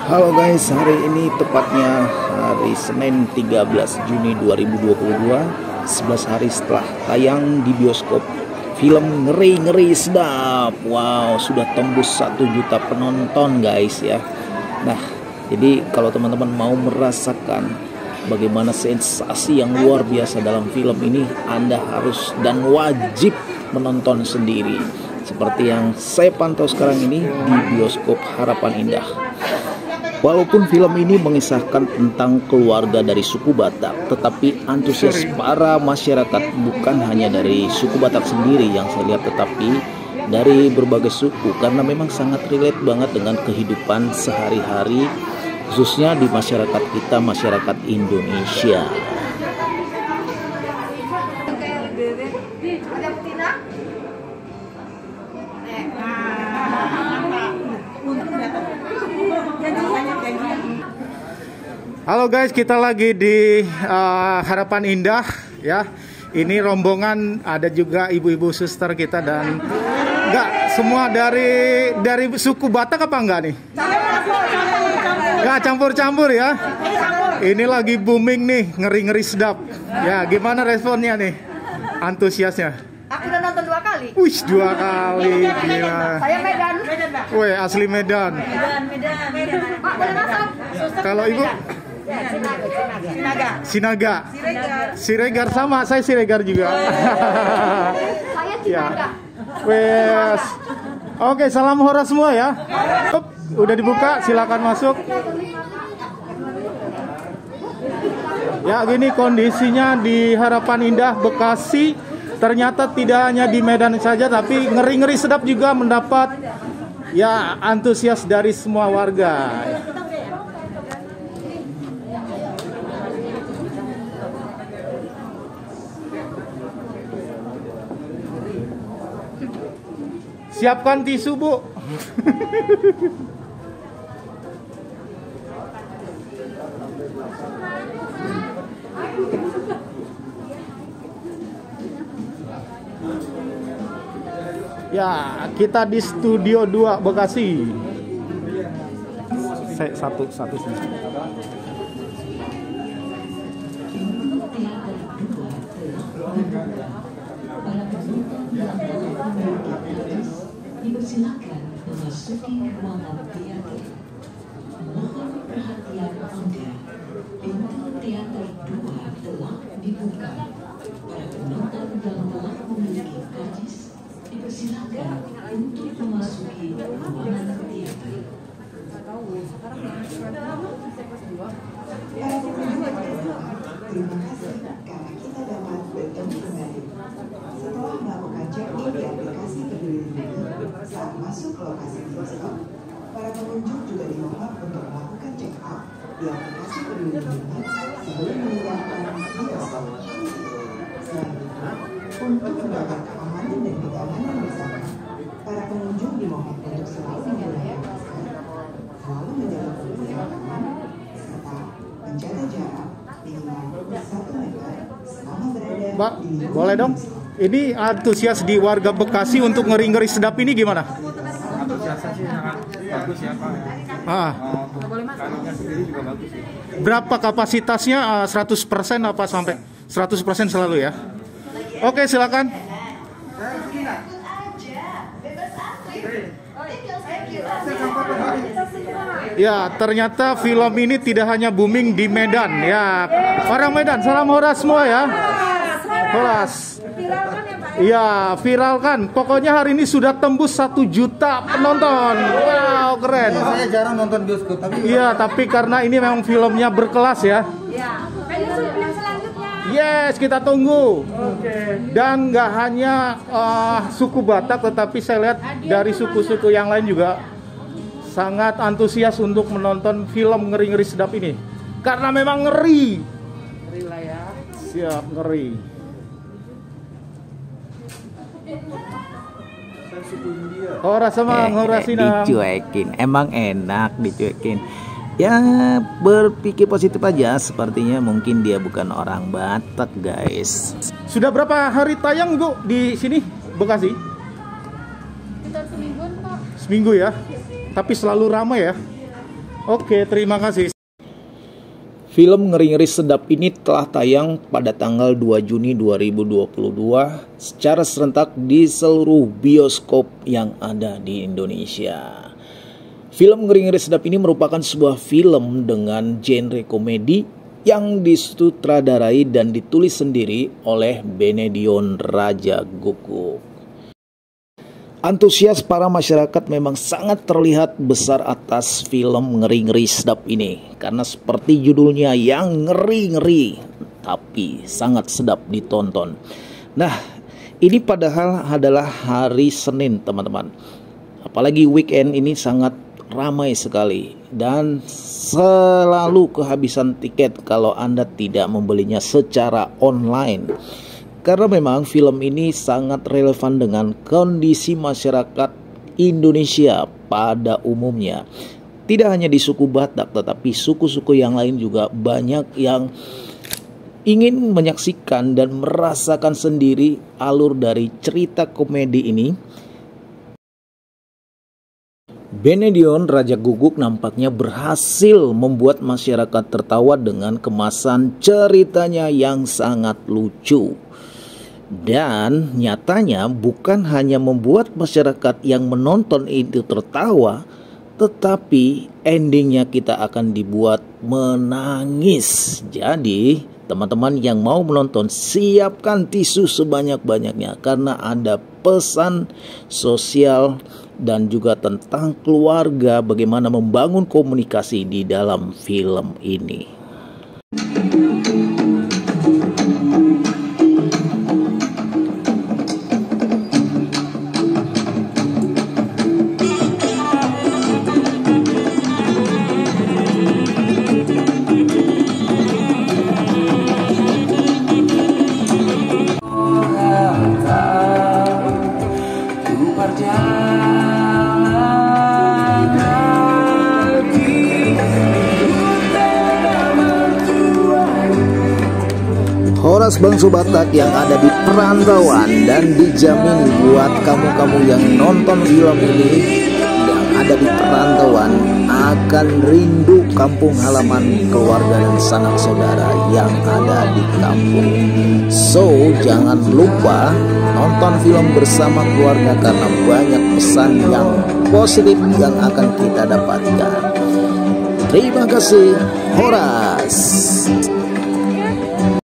Halo guys, hari ini tepatnya hari Senin 13 Juni 2022, 11 hari setelah tayang di bioskop film Ngeri Sedap. Wow, sudah tembus 1 juta penonton guys ya. Nah, jadi kalau teman-teman mau merasakan bagaimana sensasi yang luar biasa dalam film ini, Anda harus dan wajib menonton sendiri. Seperti yang saya pantau sekarang ini di bioskop Harapan Indah. Walaupun film ini mengisahkan tentang keluarga dari suku Batak, tetapi antusias para masyarakat bukan hanya dari suku Batak sendiri yang saya lihat, tetapi dari berbagai suku, karena memang sangat relate banget dengan kehidupan sehari-hari, khususnya di masyarakat kita, masyarakat Indonesia. Halo guys, kita lagi di Harapan Indah ya. Ini rombongan, ada juga ibu-ibu suster kita dan enggak semua dari suku Batak apa enggak nih? Enggak campur-campur ya. Ini lagi booming nih, Ngeri Sedap. Ya, gimana responnya nih? Antusiasnya? Aku udah nonton 2 kali. Wih, 2 kali. Gila. Saya Medan. Wih, asli Medan. Medan. Pak, boleh masuk? Kalau ibu? Sinaga. Siregar sama, saya Siregar juga. Saya Sinaga. Wes. Oke, salam hora semua ya. Udah dibuka, silakan masuk. Ya, gini kondisinya di Harapan Indah Bekasi. Ternyata tidak hanya di Medan saja, tapi Ngeri Sedap juga mendapat ya antusias dari semua warga. Siapkan tisu, Bu. Ya, kita di Studio 2 Bekasi. Satu sini. Dipersilakan memasuki ruangan teater. Mohon perhatian Anda. Pintu teater 2 telah dibuka. Para penonton yang telah memiliki karcis dipersilakan untuk memasuki ruangan teater. Terima kasih karena kita dapat bertemu kembali. Setelah melakukan check-in di aplikasi Peduli Lindungi saat masuk ke lokasi bioskop, para pengunjung juga dimohon untuk melakukan check-out di aplikasi Peduli Lindungi sebelum meninggalkan bioskop. Selain itu, untuk menjaga keamanan dan kenyamanan bersama, para pengunjung dimohon untuk selalu menggunakan masker, selalu menjaga kebersihan aman, serta menjaga jarak minimal 1 meter selama berada Mbak, di lingkungan boleh dong? bioskop. Ini antusias di warga Bekasi untuk Ngeri Sedap ini gimana? Antusiasnya sih sangat bagus ya Pak. Untuk kanalnya sendiri juga bagus sih. Berapa kapasitasnya? 100% apa sampai 100% selalu ya? Oke, silakan. Ya, ternyata film ini tidak hanya booming di Medan ya. Orang Medan, salam hora semua ya. Horas. Iya, viralkan. Pokoknya hari ini sudah tembus 1 juta penonton. Wow, keren. Saya jarang nonton bioskop tapi Iya, tapi karena ini memang filmnya berkelas ya. Yes, kita tunggu. Dan nggak hanya suku Batak, tetapi saya lihat dari suku-suku yang lain juga sangat antusias untuk menonton film Ngeri Sedap ini. Karena memang ngeri. Ngeri lah ya. Siap, ngeri. Oh, rasa mah ngurasin. Dicuekin, emang enak dicuekin. Ya, berpikir positif aja. Sepertinya mungkin dia bukan orang Batak guys. Sudah berapa hari tayang Bu di sini Bekasi? Sekitar semingguan, Pak. Seminggu ya. Tapi selalu ramai ya. Oke, terima kasih. Film Ngeri-Ngeri Sedap ini telah tayang pada tanggal 2 Juni 2022 secara serentak di seluruh bioskop yang ada di Indonesia. Film Ngeri-Ngeri Sedap ini merupakan sebuah film dengan genre komedi yang disutradarai dan ditulis sendiri oleh Benedion Raja Guguk. Antusias para masyarakat memang sangat terlihat besar atas film Ngeri-Ngeri Sedap ini, karena seperti judulnya yang ngeri-ngeri tapi sangat sedap ditonton. Nah, ini padahal adalah hari Senin, teman-teman. Apalagi weekend ini sangat ramai sekali dan selalu kehabisan tiket kalau Anda tidak membelinya secara online. Karena memang film ini sangat relevan dengan kondisi masyarakat Indonesia pada umumnya. Tidak hanya di suku Batak, tetapi suku-suku yang lain juga banyak yang ingin menyaksikan dan merasakan sendiri alur dari cerita komedi ini. Benedion Raja Guguk nampaknya berhasil membuat masyarakat tertawa dengan kemasan ceritanya yang sangat lucu. Dan nyatanya bukan hanya membuat masyarakat yang menonton itu tertawa, tetapi endingnya kita akan dibuat menangis. Jadi teman-teman yang mau menonton, siapkan tisu sebanyak-banyaknya karena ada pesan sosial dan juga tentang keluarga, bagaimana membangun komunikasi di dalam film ini. Horas Bangsu Batak yang ada di perantauan dan dijamin buat kamu-kamu yang nonton film ini yang ada di perantauan akan rindu kampung halaman keluarga dan sanak saudara yang ada di kampung. So, jangan lupa nonton film bersama keluarga karena banyak pesan yang positif yang akan kita dapatkan. Terima kasih, Horas.